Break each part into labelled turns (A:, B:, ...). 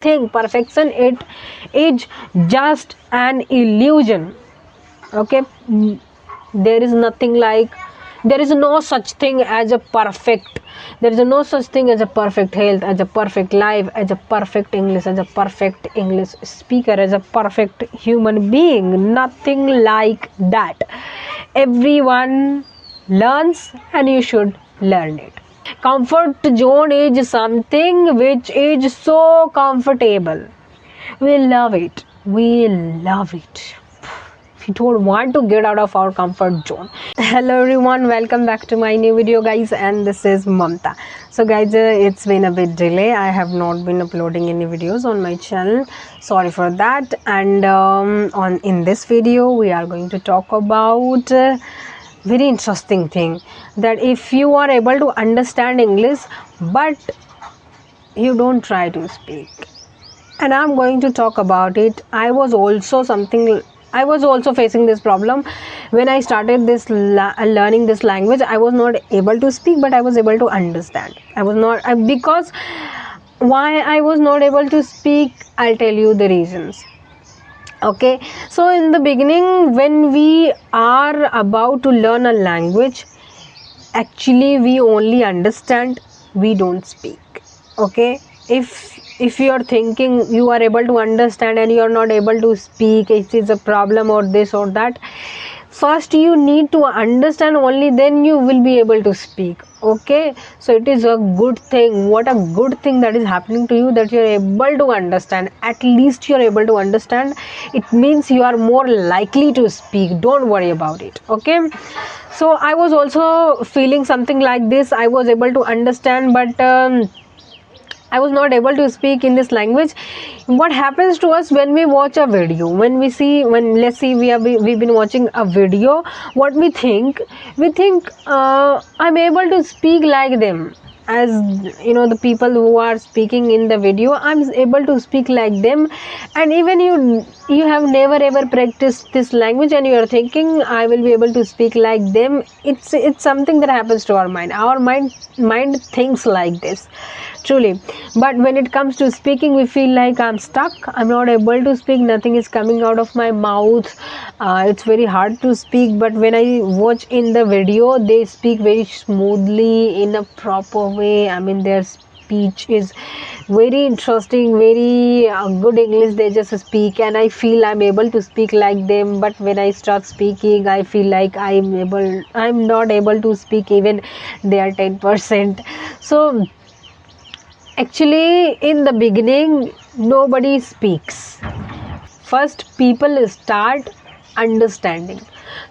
A: thing. Perfection, it is just an illusion. Okay. There is nothing like, there is no such thing as a perfect, there is no such thing as a perfect health, as a perfect life, as a perfect English, as a perfect English speaker, as a perfect human being. Nothing like that. Everyone learns and you should learn it. Comfort zone is something which is so comfortable. We love it. We love it. We don't want to get out of our comfort zone. Hello everyone, welcome back to my new video guys, and this is Mamata. So guys, it's been a bit delay. I have not been uploading any videos on my channel. Sorry for that. And on in this video we are going to talk about very interesting thing, that if you are able to understand English but you don't try to speak, and I'm going to talk about it. I was also facing this problem when I started this learning this language. I was not able to speak, but I was able to understand. I was not because why I was not able to speak, I'll tell you the reasons. Okay, so in the beginning, when we are about to learn a language, actually we only understand, we don't speak. Okay, if you are thinking you are able to understand and you are not able to speak, it is a problem or this or that. First you need to understand, only then you will be able to speak. Okay, so it is a good thing. What a good thing that is happening to you, that you are able to understand. At least you are able to understand. It means you are more likely to speak. Don't worry about it. Okay, so I was also feeling something like this. I was able to understand, but I was not able to speak in this language. What happens to us when we watch a video, when let's see we've been watching a video, what we think I'm able to speak like them. As you know, the people who are speaking in the video, I'm able to speak like them. And even you have never ever practiced this language and you are thinking I will be able to speak like them. It's something that happens to our mind. Our mind thinks like this, truly. But when it comes to speaking, we feel like I'm stuck, I'm not able to speak, nothing is coming out of my mouth. It's very hard to speak. But when I watch in the video, they speak very smoothly, in a proper way. I mean, their speech is very interesting, very good English they just speak, and I feel I'm able to speak like them. But when I start speaking, I feel like I'm not able to speak even they are 10%. So actually, in the beginning, nobody speaks. First, people start understanding.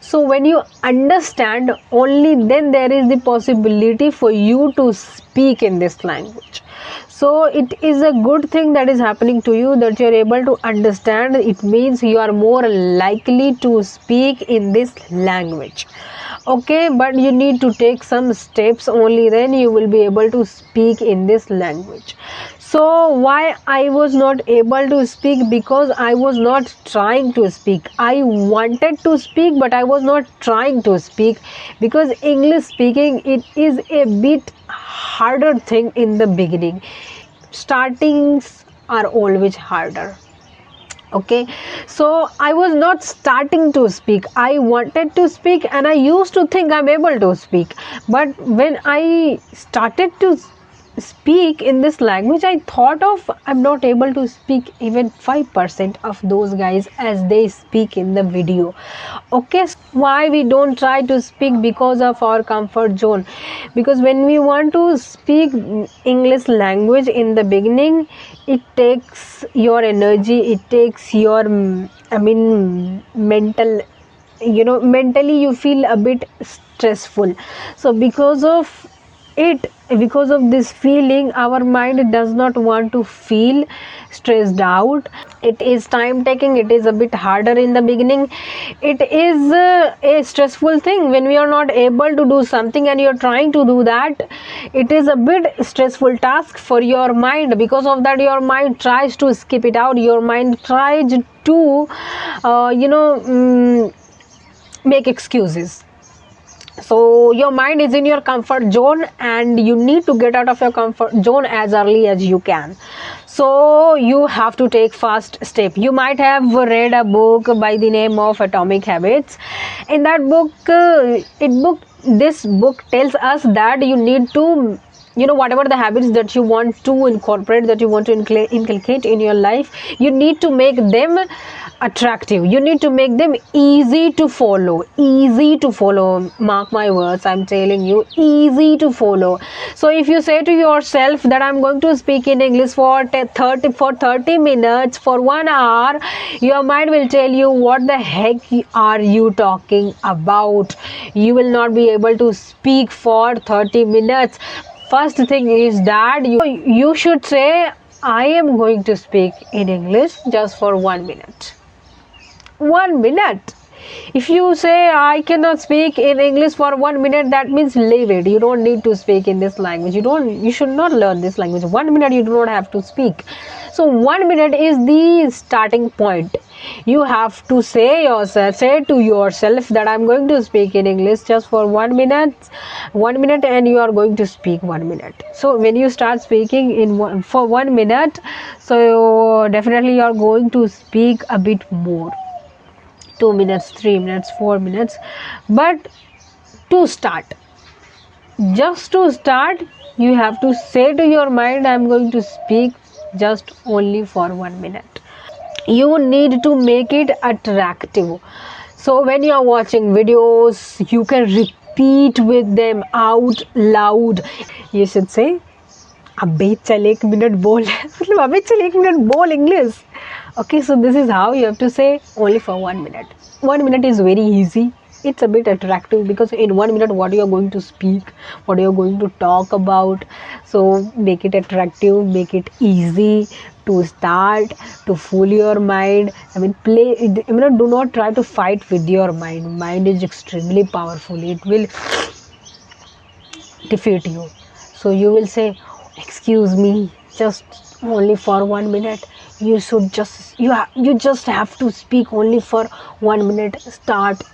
A: So when you understand, only then there is the possibility for you to speak in this language. So it is a good thing that is happening to you, that you are able to understand. It means you are more likely to speak in this language. Okay, but you need to take some steps, only then you will be able to speak in this language. So why I was not able to speak? Because I was not trying to speak. I wanted to speak, but I was not trying to speak, because English speaking, it is a bit harder thing in the beginning. Startings are always harder. Okay, so I was not starting to speak. I wanted to speak and I used to think I'm able to speak, but when I started to speak in this language, I thought of, I'm not able to speak even 5% of those guys as they speak in the video. Okay, so why we don't try to speak? Because of our comfort zone. Because when we want to speak English language in the beginning, it takes your energy, it takes your mental, mentally you feel a bit stressful. So because of this feeling, our mind does not want to feel stressed out. It is time taking, it is a bit harder in the beginning. It is a stressful thing when we are not able to do something and you're trying to do that. It is a bit stressful task for your mind. Because of that, your mind tries to skip it out. Your mind tries to make excuses. So your mind is in your comfort zone, and you need to get out of your comfort zone as early as you can. So you have to take first step. You might have read a book by the name of Atomic Habits. In that book, this book tells us that you need to, whatever the habits that you want to incorporate, that you want to inculcate in your life, you need to make them attractive. You need to make them easy to follow. Easy to follow. Mark my words, I'm telling you, easy to follow. So if you say to yourself that I'm going to speak in English for 30 minutes, for 1 hour, your mind will tell you, what the heck are you talking about? You will not be able to speak for 30 minutes. First thing is that you should say, I am going to speak in English just for 1 minute. 1 minute. If you say I cannot speak in English for 1 minute, that means leave it. You don't need to speak in this language. You should not learn this language. 1 minute you do not have to speak. So 1 minute is the starting point. You have to say to yourself that I'm going to speak in English just for 1 minute, and you are going to speak 1 minute. So when you start speaking for 1 minute, so definitely you are going to speak a bit more. 2 minutes, 3 minutes, 4 minutes. But to start, just to start, you have to say to your mind, I'm going to speak just only for 1 minute. You need to make it attractive. So when you are watching videos, you can repeat with them out loud. You should say, अबे चल 1 minute बोल मतलब अबे चल 1 minute बोल English. Okay, so this is how you have to say, only for 1 minute. 1 minute is very easy. It's a bit attractive because in 1 minute, what you are going to speak, what you are going to talk about. So make it attractive, make it easy to start, to fool your mind. Do not try to fight with your mind. Mind is extremely powerful. It will defeat you. So you will say, excuse me, just only for 1 minute. You just have to speak only for 1 minute. Start,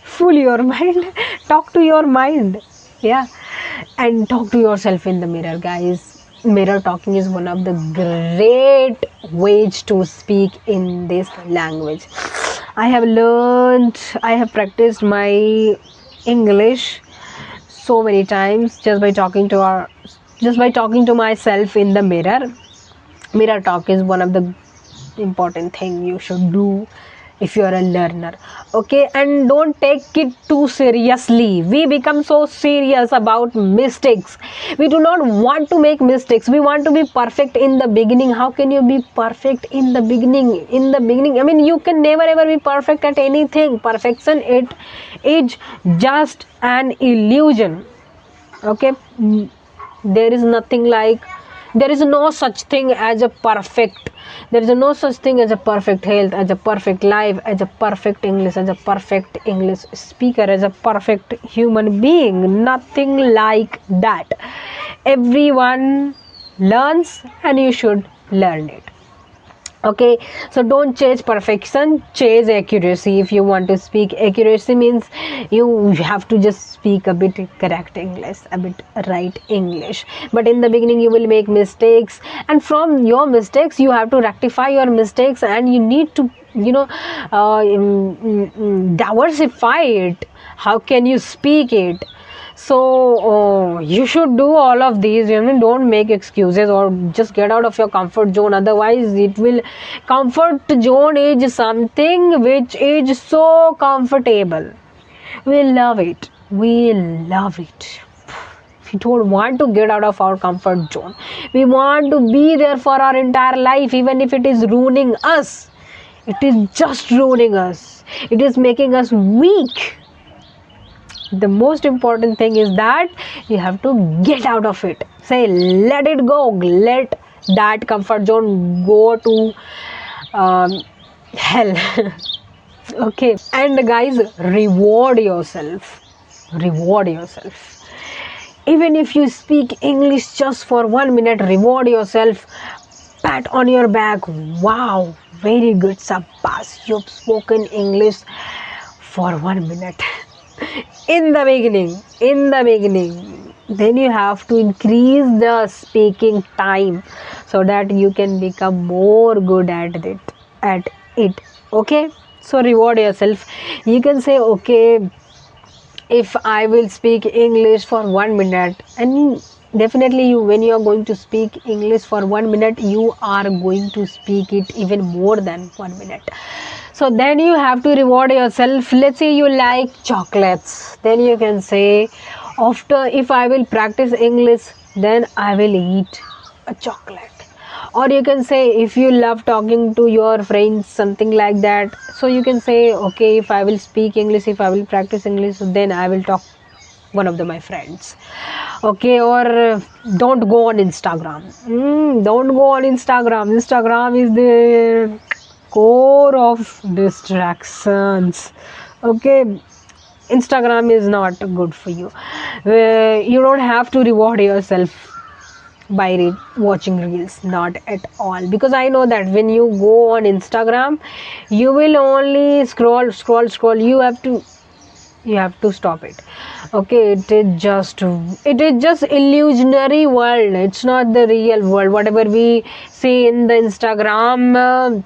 A: fool your mind. Talk to your mind. Yeah. And talk to yourself in the mirror, guys. Mirror talking is one of the great ways to speak in this language. I have practiced my English so many times just by talking to myself in the mirror. Mirror talk is one of the important thing you should do if you are a learner. Okay, and don't take it too seriously. We become so serious about mistakes. We do not want to make mistakes. We want to be perfect in the beginning. How can you be perfect in the beginning? You can never ever be perfect at anything. Perfection, it is just an illusion. Okay, there is nothing like, there is no such thing as a perfect, there is no such thing as a perfect health, as a perfect life, as a perfect English, as a perfect English speaker, as a perfect human being. Nothing like that. Everyone learns, and you should learn it. Okay, so don't chase perfection, chase accuracy. If you want to speak, accuracy means you have to just speak a bit correct English, a bit right English. But in the beginning you will make mistakes, and from your mistakes you have to rectify your mistakes, and you need to diversify it. How can you speak it? So you should do all of these. Don't make excuses, or just get out of your comfort zone. Otherwise it will, comfort zone is something which is so comfortable. We love it. We don't want to get out of our comfort zone. We want to be there for our entire life, even if it is ruining us. It is just ruining us. It is making us weak. The most important thing is that you have to get out of it. Say, let it go. Let that comfort zone go to hell. Okay, and guys, reward yourself. Even if you speak English just for 1 minute, reward yourself. Pat on your back. Wow, very good, Sabbas. You've spoken English for 1 minute. in the beginning, then you have to increase the speaking time so that you can become more good at it. Okay, so reward yourself. You can say, okay, if I will speak English for 1 minute, and definitely you, when you are going to speak English for 1 minute, you are going to speak it even more than 1 minute. So then you have to reward yourself. Let's say you like chocolates, then you can say, after, if I will practice English, then I will eat a chocolate. Or you can say, if you love talking to your friends, something like that, so you can say, okay, if I will speak English, if I will practice English, then I will talk one of my friends. Okay, or don't go on Instagram. Don't go on Instagram. Instagram is the core of distractions. Okay, Instagram is not good for you. You don't have to reward yourself by watching reels, not at all, because I know that when you go on Instagram, you will only scroll. You have to stop it. Okay, it is just illusionary world. It's not the real world. Whatever we see in the Instagram,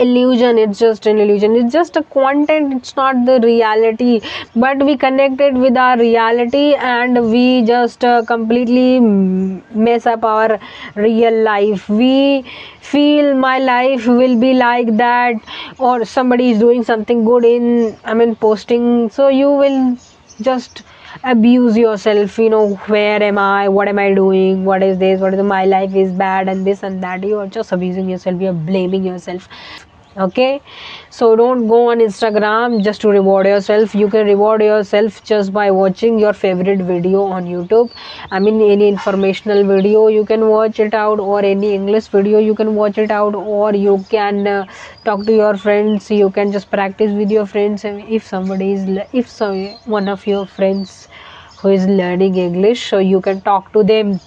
A: illusion, it's just an illusion, it's just a content, it's not the reality. But we connected with our reality, and we just completely mess up our real life. We feel my life will be like that, or somebody is doing something good in, I mean, posting, so you will just abuse yourself. Where am I, what am I doing, what is this, what is my life is bad, and this and that. You are just abusing yourself, you are blaming yourself. Okay, so don't go on Instagram just to reward yourself. You can reward yourself just by watching your favorite video on YouTube. I mean, any informational video you can watch it out, or any English video you can watch it out, or you can talk to your friends. You can just practice with your friends. And if one of your friends who is learning English, so you can talk to them.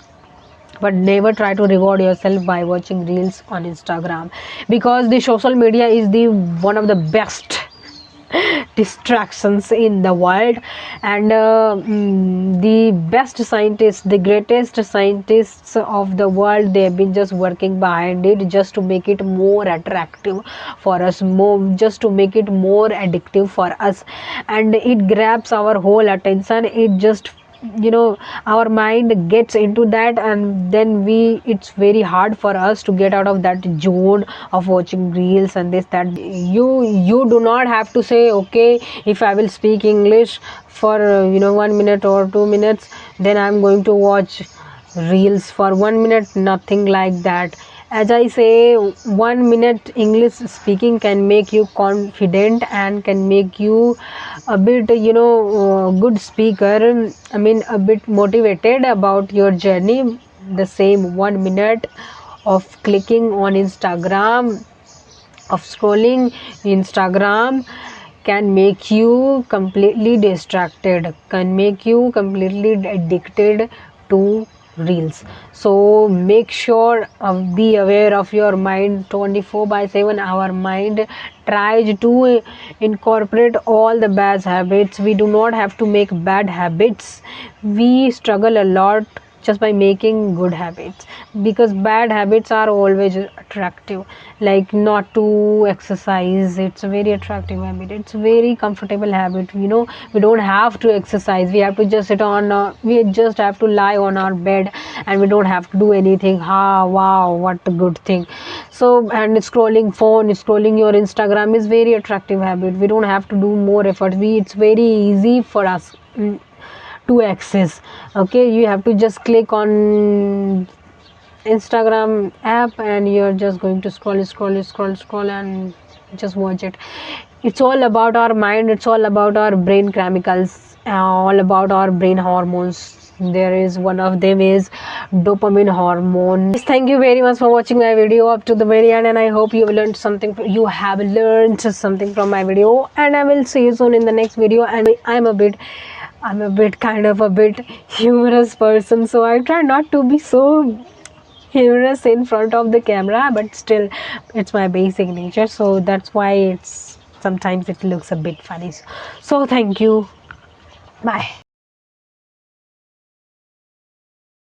A: But never try to reward yourself by watching reels on Instagram, because the social media is the one of the best distractions in the world. And the best scientists, the greatest scientists of the world, they have been just working behind it just to make it more attractive for us, more just to make it more addictive for us. And it grabs our whole attention. It just, our mind gets into that, and then it's very hard for us to get out of that zone of watching reels and this that. You do not have to say, okay, if I will speak English for 1 minute or 2 minutes, then I'm going to watch reels for 1 minute. Nothing like that. As I say, 1 minute English speaking can make you confident and can make you a bit, good speaker. I mean, a bit motivated about your journey. The same 1 minute of clicking on Instagram, of scrolling Instagram, can make you completely distracted, can make you completely addicted to reels. So make sure, be aware of your mind 24/7. Our mind tries to incorporate all the bad habits. We do not have to make bad habits. We struggle a lot just by making good habits, because bad habits are always attractive. Like not to exercise, it's a very attractive habit, it's a very comfortable habit. We don't have to exercise, we have to just sit on, we just have to lie on our bed, and we don't have to do anything. Wow, what a good thing. So, and scrolling your Instagram is very attractive habit. We don't have to do more effort. It's very easy for us to access. Okay, you have to just click on Instagram app, and you're just going to scroll and just watch it. It's all about our mind, it's all about our brain chemicals, all about our brain hormones. There is one of them is dopamine hormone. Thank you very much for watching my video up to the very end, and I hope you have learned something from my video. And I will see you soon in the next video. And I'm a bit kind of a bit humorous person, so I try not to be so humorous in front of the camera, but still it's my basic nature, so that's why it's sometimes it looks a bit funny. So thank you. Bye.